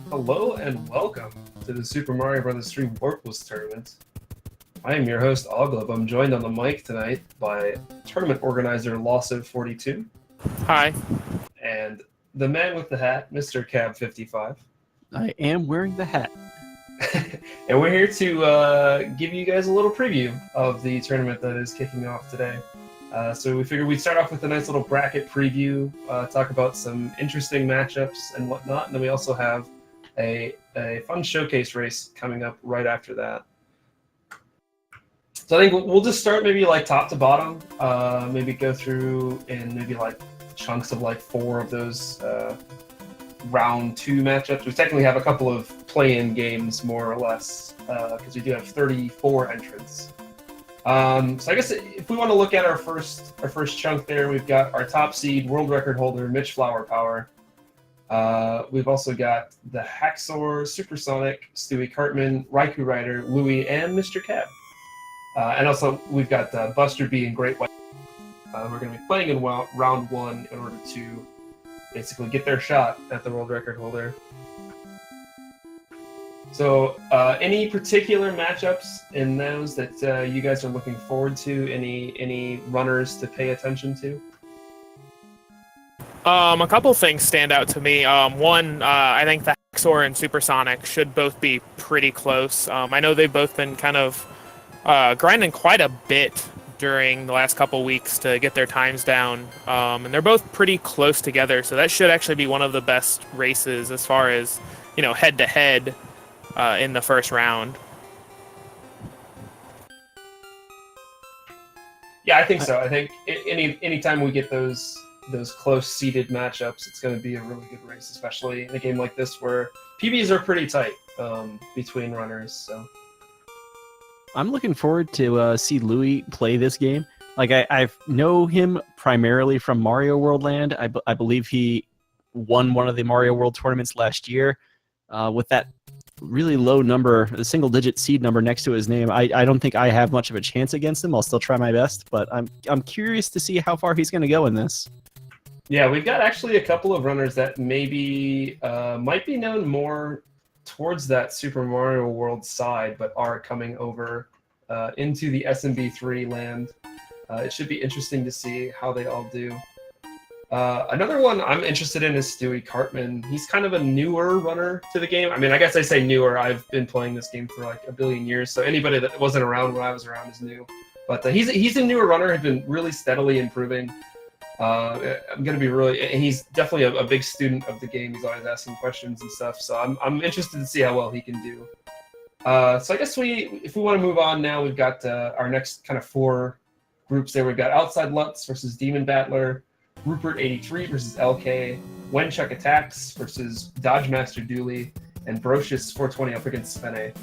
Hello and welcome to the Super Mario Bros. 3 Warpless tournament. I am your host, Oglub. I'm joined on the mic tonight by tournament organizer Lawsuit42 Hi. and the man with the hat, Mr. Cab55. I am wearing the hat. And we're here to give you guys a little preview of the tournament that is kicking off today. So we figured we'd start off with a nice little bracket preview, talk about some interesting matchups and whatnot, and then we also have a fun showcase race coming up right after that. So I think we'll just start maybe like top to bottom, maybe go through in maybe like chunks of like 4 of those round 2 matchups. We technically have a couple of play-in games more or less because we do have 34 entrants. So I guess if we want to look at our first chunk there, we've got our top seed world record holder Mitch Flower Power. We've also got the Haxor, Supersonic, Stewie Cartman, Raikou Rider, Louie, and Mr. Cab. And also we've got Buster B and Great White. We're going to be playing in round 1 in order to basically get their shot at the world record holder. So any particular matchups in those that you guys are looking forward to? Any runners to pay attention to? A couple things stand out to me. One, I think the Haxor and Supersonic should both be pretty close. I know they've both been kind of grinding quite a bit during the last couple weeks to get their times down, and they're both pretty close together, so that should actually be one of the best races as far as, you know, head-to-head in the first round. Yeah, I think so. I think anytime we get those close seeded matchups, it's going to be a really good race, especially in a game like this where PBs are pretty tight between runners. So I'm looking forward to see Louie play this game. Like I know him primarily from Mario World Land. I believe he won one of the Mario World tournaments last year with that really low number, the single-digit seed number next to his name. I don't think I have much of a chance against him. I'll still try my best, but I'm curious to see how far he's going to go in this. yeah, we've got actually a couple of runners that maybe might be known more towards that Super Mario World side, but are coming over into the SMB3 land. It should be interesting to see how they all do. Another one I'm interested in is Stewie Cartman. He's kind of a newer runner to the game. I mean, I guess I say newer. I've been playing this game for like a billion years, so anybody that wasn't around when I was around is new. But he's a newer runner. Has been really steadily improving. I'm gonna be really, and he's definitely a big student of the game. He's always asking questions and stuff. So I'm interested to see how well he can do. So I guess if we want to move on now, we've got our next kind of 4 groups there. We've got Outside Lutz versus Demon Battler, Rupert83 versus LK, Wenchuck Attacks versus Dodge Master Dooley, and Brocious420 up against Svene.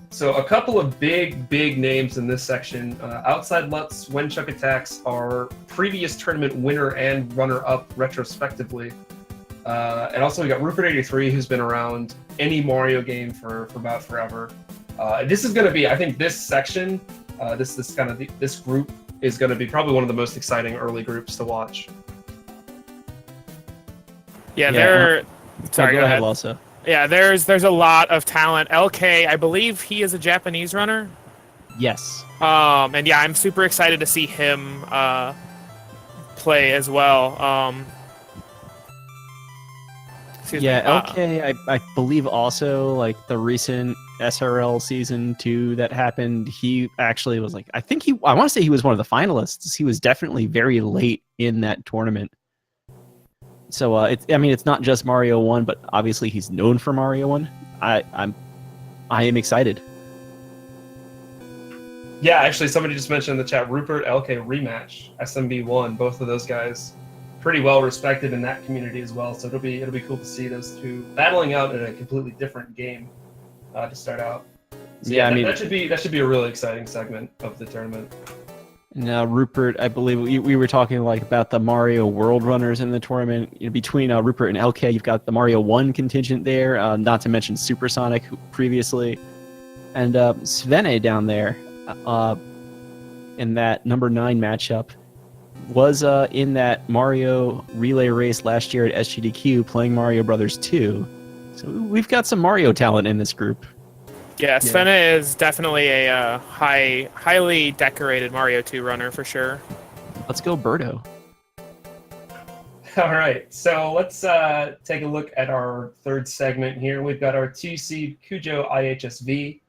So a couple of big names in this section. Outside Lutz, Wenchuck Attacks are previous tournament winner and runner-up retrospectively. And also we got Rupert83, who's been around any Mario game for about forever. This is going to be, I think this section, this group is going to be probably one of the most exciting early groups to watch. Yeah. Sorry, go ahead. Also. Yeah, there's a lot of talent. LK, I believe he is a Japanese runner. Yes. And yeah, I'm super excited to see him play as well. LK, I believe also like the recent SRL season 2 that happened, he actually was like, I want to say he was one of the finalists. He was definitely very late in that tournament. So it's not just Mario 1, but obviously he's known for Mario 1. I am excited. Yeah, actually somebody just mentioned in the chat, Rupert LK rematch, SMB1, both of those guys pretty well respected in that community as well. So it'll be cool to see those two battling out in a completely different game to start out. So that should be a really exciting segment of the tournament. Now, Rupert, I believe we were talking like about the Mario World runners in the tournament. Between Rupert and LK, you've got the Mario 1 contingent there, not to mention Supersonic previously, and Svene down there in that number 9 matchup was in that Mario relay race last year at SGDQ playing Mario Brothers 2. So we've got some Mario talent in this group. Yeah, Svenna is definitely a highly decorated Mario 2 runner for sure. Let's go Birdo. All right, so let's take a look at our third segment here. We've got our 2-seed Cujo IHSV.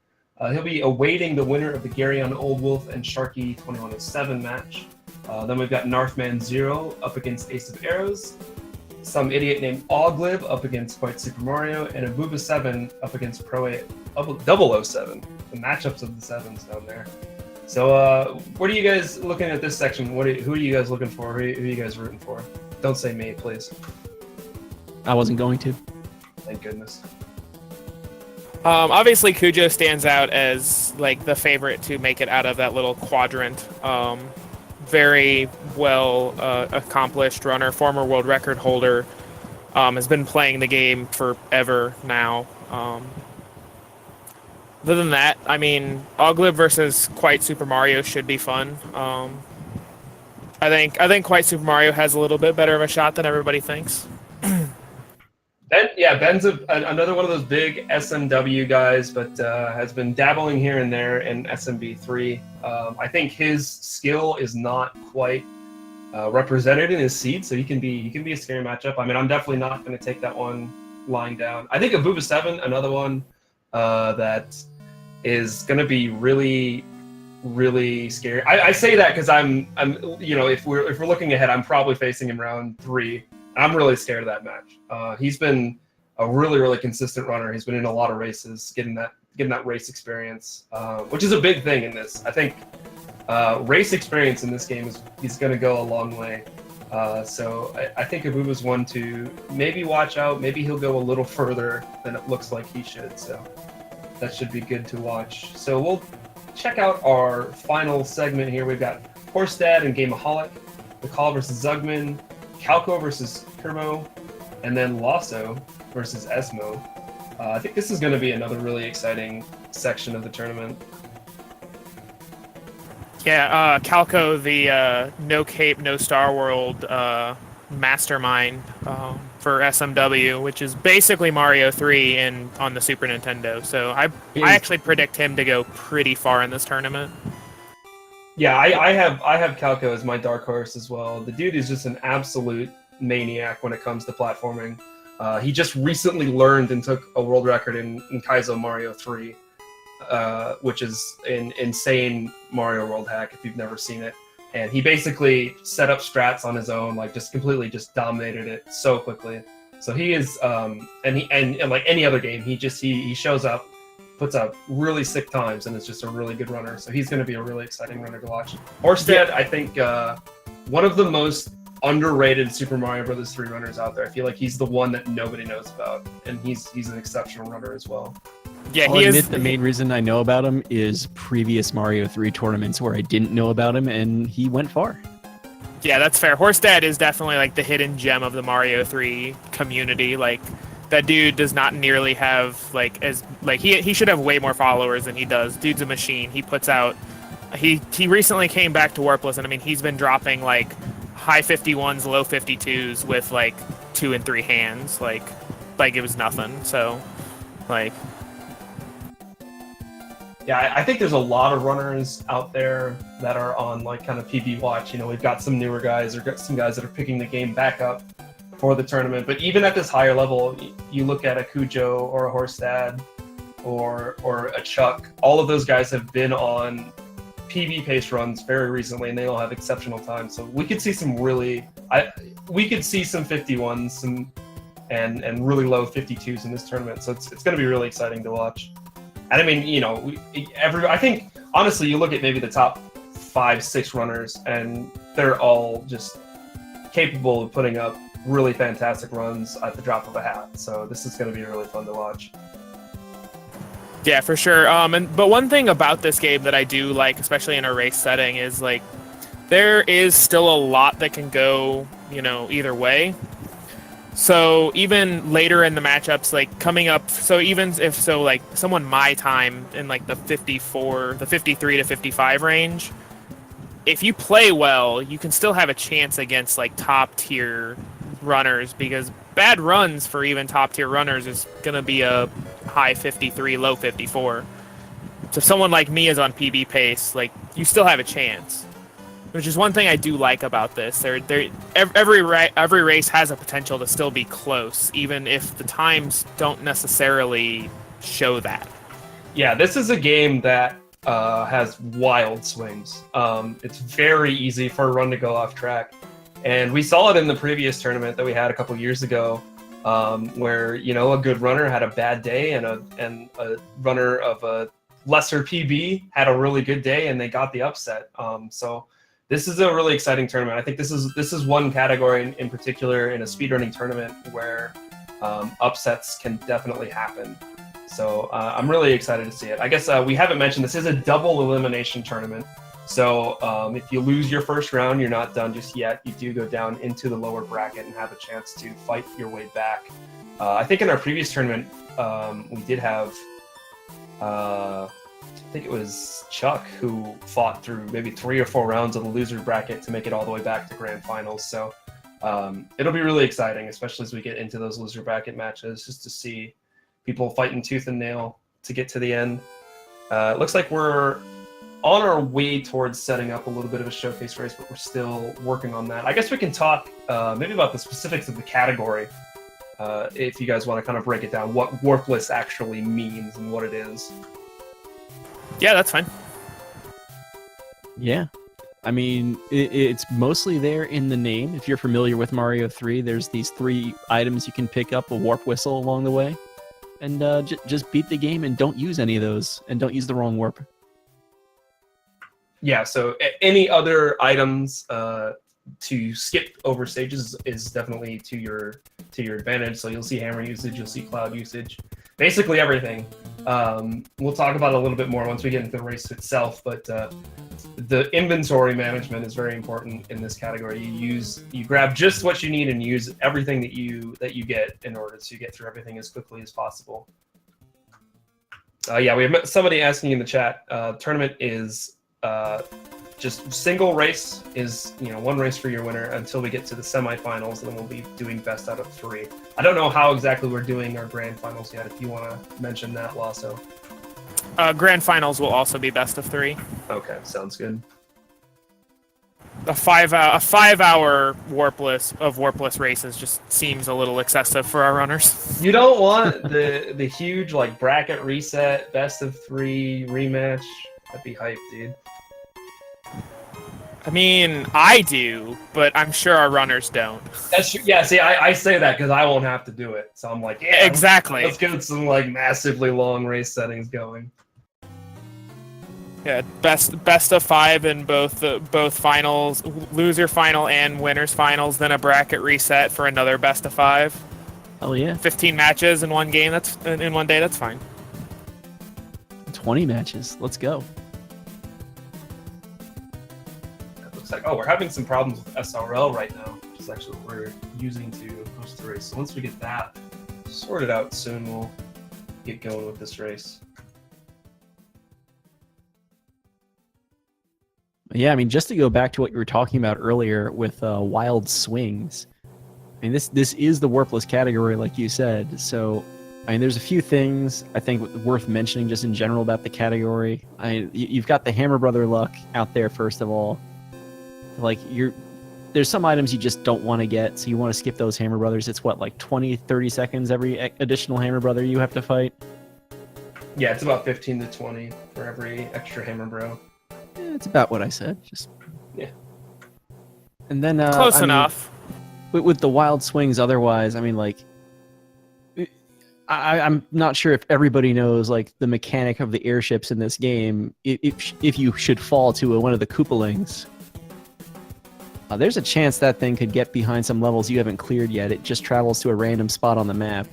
He'll be awaiting the winner of the Garyon Old Wolf and Sharky 2107 match. Then we've got Narfman Zero up against Ace of Arrows, some idiot named Oglib up against Quite Super Mario, and Abuba 7 up against Pro 8 007. The matchups of the sevens down there. So, what are you guys looking at this section? Who are you guys looking for? Who are you guys rooting for? Don't say me, please. I wasn't going to. Thank goodness. Obviously, Cujo stands out as like the favorite to make it out of that little quadrant. Very well accomplished runner, former world record holder, has been playing the game forever now. Other than that, I mean, Oglib versus Quite Super Mario should be fun. I think Quite Super Mario has a little bit better of a shot than everybody thinks. Ben's another one of those big SMW guys, but has been dabbling here and there in SMB3. I think his skill is not quite represented in his seed, so he can be a scary matchup. I mean, I'm definitely not going to take that one lying down. I think Abuba 7, another one that is going to be really, really scary. I say that because I'm if we're looking ahead, I'm probably facing him round 3. I'm really scared of that match. He's been a really, really consistent runner. He's been in a lot of races, getting that race experience, which is a big thing in this. I think race experience in this game is going to go a long way. So I think Abuba's one to maybe watch out. Maybe he'll go a little further than it looks like he should. So that should be good to watch. So we'll check out our final segment here. We've got Horse Dad and Gameaholic, The Call versus Zugman, Calco versus Kermo, and then Lasso versus Esmo. I think this is going to be another really exciting section of the tournament. Yeah, Calco, the no cape, no Star World mastermind for SMW, which is basically Mario 3 on the Super Nintendo. So I actually predict him to go pretty far in this tournament. Yeah, I have Calco as my dark horse as well. The dude is just an absolute maniac when it comes to platforming. He just recently learned and took a world record in Kaizo Mario 3, which is an insane Mario World hack if you've never seen it. And he basically set up strats on his own, like just completely just dominated it so quickly. So he is, and like any other game, he shows up, puts up really sick times, and is just a really good runner. So he's going to be a really exciting runner to watch. Orsted, I think, one of the most underrated Super Mario Bros. 3 runners out there. I feel like he's the one that nobody knows about, and he's an exceptional runner as well. Yeah, I'll admit the main reason I know about him is previous Mario 3 tournaments where I didn't know about him, and he went far. Yeah, that's fair. Horstad is definitely like the hidden gem of the Mario 3 community. Like, that dude does not nearly have he should have way more followers than he does. Dude's a machine. He puts out. He recently came back to Warpless, and I mean he's been dropping like high 51s, low 52s with like 2 and 3 hands, like it was nothing. So, like. Yeah, I think there's a lot of runners out there that are on like kind of PB watch. You know, we've got some newer guys, or got some guys that are picking the game back up for the tournament. But even at this higher level, you look at a Cujo or a Horstad or a Chuck. All of those guys have been on PB pace runs very recently, and they all have exceptional time. So we could see some we could see some 51s, and really low 52s in this tournament. So it's going to be really exciting to watch. And I mean, you know, I think honestly, you look at maybe the top 5-6 runners, and they're all just capable of putting up really fantastic runs at the drop of a hat. So this is going to be really fun to watch. Yeah, for sure. But one thing about this game that I do like, especially in a race setting, is like there is still a lot that can go, you know, either way. So even later in the matchups, like coming up, so even if like someone my time in like the 53 to 55 range, if you play well, you can still have a chance against like top tier runners, because bad runs for even top tier runners is gonna be a high 53, low 54. So if someone like me is on PB pace, like you still have a chance, which is one thing I do like about this. Every race has a potential to still be close, even if the times don't necessarily show that. Yeah, this is a game that has wild swings. It's very easy for a run to go off track. And we saw it in the previous tournament that we had a couple years ago, where, you know, a good runner had a bad day and a runner of a lesser PB had a really good day and they got the upset. So this is a really exciting tournament. I think this is one category in particular in a speedrunning tournament where upsets can definitely happen. So I'm really excited to see it. I guess we haven't mentioned this is a double elimination tournament. So if you lose your first round, you're not done just yet. You do go down into the lower bracket and have a chance to fight your way back. I think in our previous tournament, we did have, I think it was Chuck who fought through maybe 3 or 4 rounds of the loser bracket to make it all the way back to grand finals. So it'll be really exciting, especially as we get into those loser bracket matches, just to see people fighting tooth and nail to get to the end. It looks like we're on our way towards setting up a little bit of a showcase race, but we're still working on that. I guess we can talk maybe about the specifics of the category, if you guys want to kind of break it down, what Warpless actually means and what it is. Yeah, that's fine. Yeah. I mean, it's mostly there in the name. If you're familiar with Mario 3, there's these 3 items you can pick up, a warp whistle along the way, and just beat the game and don't use any of those, and don't use the wrong warp. Yeah, so any other items to skip over stages is definitely to your advantage. So you'll see hammer usage, you'll see cloud usage, basically everything. We'll talk about it a little bit more once we get into the race itself, but the inventory management is very important in this category. You grab just what you need and use everything that you get in order to get through everything as quickly as possible. Yeah, we have somebody asking in the chat. Tournament is just single race is, you know, 1 race for your winner until we get to the semifinals, and then we'll be doing best out of 3. I don't know how exactly we're doing our grand finals yet. If you want to mention that, Lasso. Grand finals will also be best of 3. Okay, sounds good. A 5-hour warpless races just seems a little excessive for our runners. You don't want the huge like bracket reset, best of 3 rematch. That'd be hype, dude. I mean, I do, but I'm sure our runners don't. That's true. Yeah, see, I say that because I won't have to do it. So I'm like, yeah, exactly. Let's get some like massively long race settings going. Yeah, best of 5 in both finals, loser final and winners finals, then a bracket reset for another best of 5. Oh yeah. 15 matches in one game. That's in one day. That's fine. 20 matches. Let's go. Looks like, oh, we're having some problems with SRL right now, which is actually what we're using to host the race. So once we get that sorted out soon, we'll get going with this race. Yeah, I mean, just to go back to what you were talking about earlier with wild swings, I mean, this is the Warpless category, like you said. So, I mean, there's a few things I think worth mentioning just in general about the category. You've got the Hammer Brother luck out there, first of all. Like, there's some items you just don't want to get, so you want to skip those Hammer Brothers. It's what, like 20, 30 seconds every additional Hammer Brother you have to fight? Yeah, it's about 15 to 20 for every extra Hammer Bro. Yeah, it's about what I said. Just yeah. And then close enough. With the wild swings, otherwise, I mean, like, I'm not sure if everybody knows like the mechanic of the airships in this game. If you should fall to one of the Koopalings, there's a chance that thing could get behind some levels you haven't cleared yet. It just travels to a random spot on the map.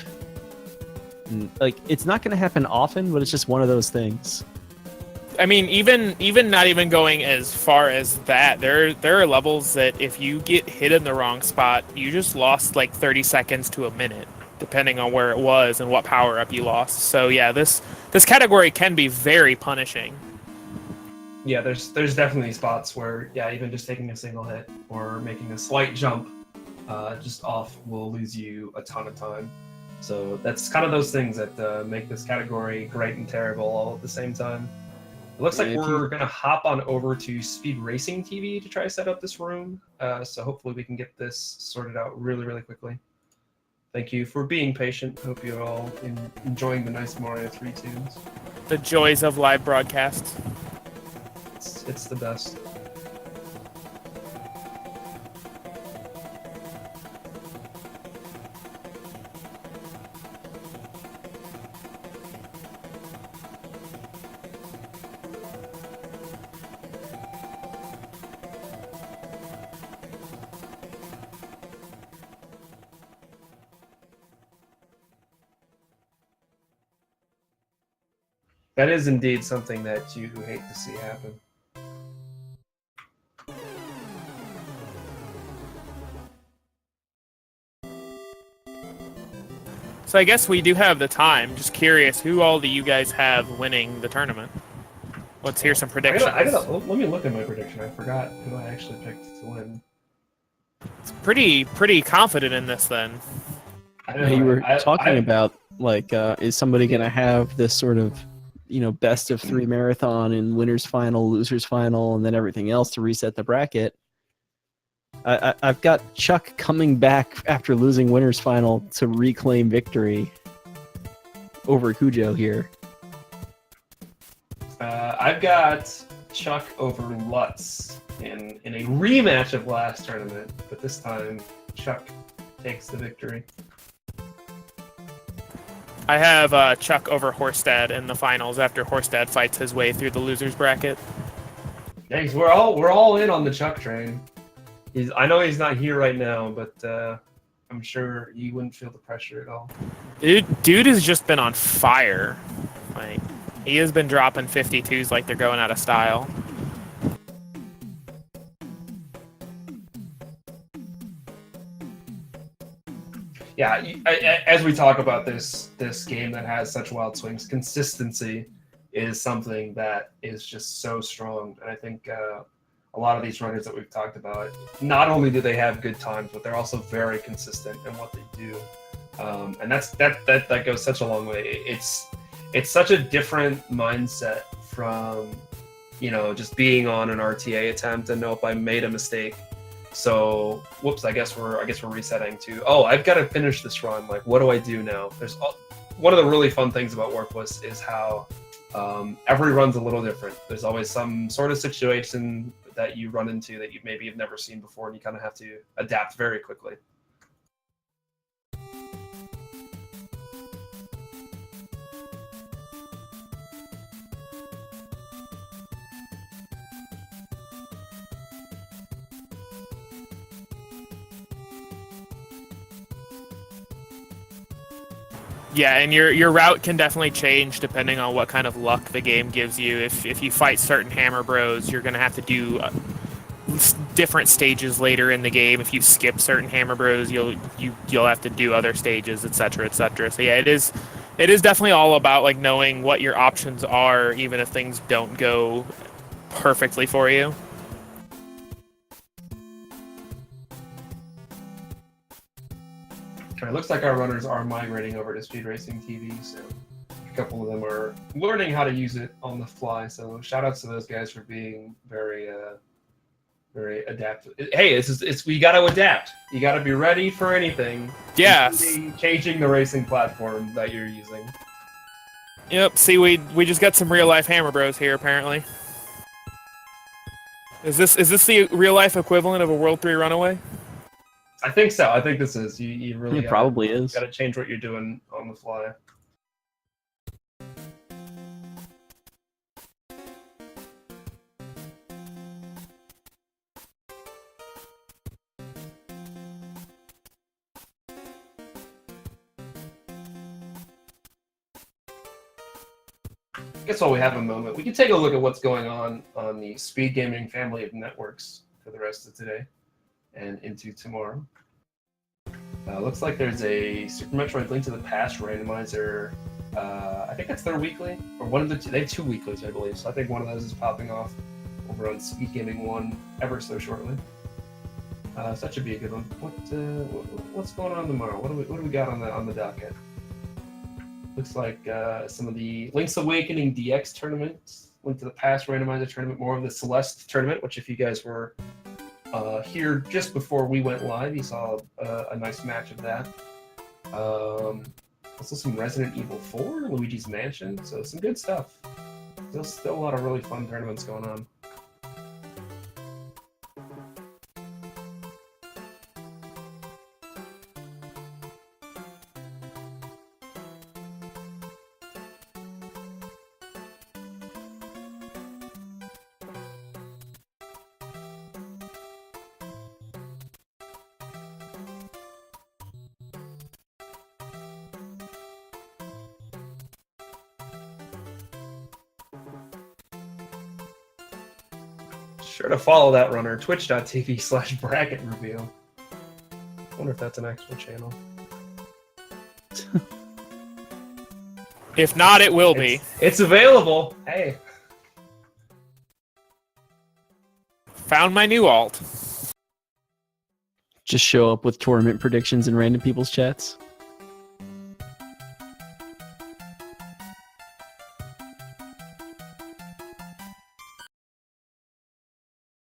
And, like, it's not going to happen often, but it's just one of those things. I mean, even not even going as far as that, there are levels that if you get hit in the wrong spot, you just lost like 30 seconds to a minute, depending on where it was and what power up you lost. So yeah, this category can be very punishing. Yeah, there's definitely spots where, yeah, even just taking a single hit or making a slight jump just off will lose you a ton of time. So that's kind of those things that make this category great and terrible all at the same time. It looks like we're going to hop on over to Speed Racing TV to try to set up this room. So hopefully we can get this sorted out really, really quickly. Thank you for being patient. Hope you're all enjoying the nice Mario 3 tunes. The joys of live broadcasts. It's the best. That is indeed something that you hate to see happen. So I guess we do have the time. Just curious, who all do you guys have winning the tournament? Let's hear some predictions. Let me look at my prediction. I forgot who I actually picked to win. It's pretty confident in this then. You were talking about, like, is somebody going to have this sort of, best of 3 marathon and winners final, losers final, and then everything else to reset the bracket? I've got Chuck coming back after losing winners final to reclaim victory over Cujo here. I've got Chuck over Lutz in a rematch of last tournament, but this time Chuck takes the victory. I have Chuck over Horstad in the finals after Horstad fights his way through the losers bracket. Thanks. We're all in on the Chuck train. I know he's not here right now, but I'm sure he wouldn't feel the pressure at all. Dude has just been on fire. Like, he has been dropping 52s like they're going out of style. Yeah, as we talk about this game that has such wild swings, consistency is something that is just so strong. And I think a lot of these runners that we've talked about, not only do they have good times, but they're also very consistent in what they do. And that goes such a long way. It's such a different mindset from, just being on an RTA attempt and nope, I made a mistake. So, whoops, I guess we're resetting to, I've got to finish this run. Like, what do I do now? One of the really fun things about Warpless is how every run's a little different. There's always some sort of situation that you run into that you maybe have never seen before, and you kind of have to adapt very quickly. Yeah, and your route can definitely change depending on what kind of luck the game gives you. If you fight certain hammer bros, you're going to have to do different stages later in the game. If you skip certain hammer bros, you'll have to do other stages, etc., etc. So yeah, it is definitely all about like knowing what your options are, even if things don't go perfectly for you. It looks like our runners are migrating over to Speed Racing TV, so a couple of them are learning how to use it on the fly. So shout outs to those guys for being very adaptive. Hey, we got to adapt. You got to be ready for anything. Yeah. Changing the racing platform that you're using. Yep. See, we just got some real life hammer bros here apparently. Is this the real life equivalent of a World 3 runaway? I think so. I think this is. You really it probably is. Got to change what you're doing on the fly. I guess while we have a moment, we can take a look at what's going on the Speed Gaming family of networks for the rest of today and into tomorrow. Looks like there's a Super Metroid Link to the Past randomizer. I think that's their weekly, or one of the two. They have 2 weeklies, I believe. So I think one of those is popping off over on Speed Gaming 1 ever so shortly. So that should be a good one. What's going on tomorrow? What do we got on the docket? Looks like some of the Link's Awakening DX tournaments, Link to the Past randomizer tournament, more of the Celeste tournament, which if you guys were here just before we went live, you saw a nice match of that. Also some Resident Evil 4, Luigi's Mansion, so some good stuff. Still a lot of really fun tournaments going on. Sure to follow that runner, twitch.tv/bracket review. I wonder if that's an actual channel. If not, it will be. It's available. Hey. Found my new alt. Just show up with tournament predictions in random people's chats.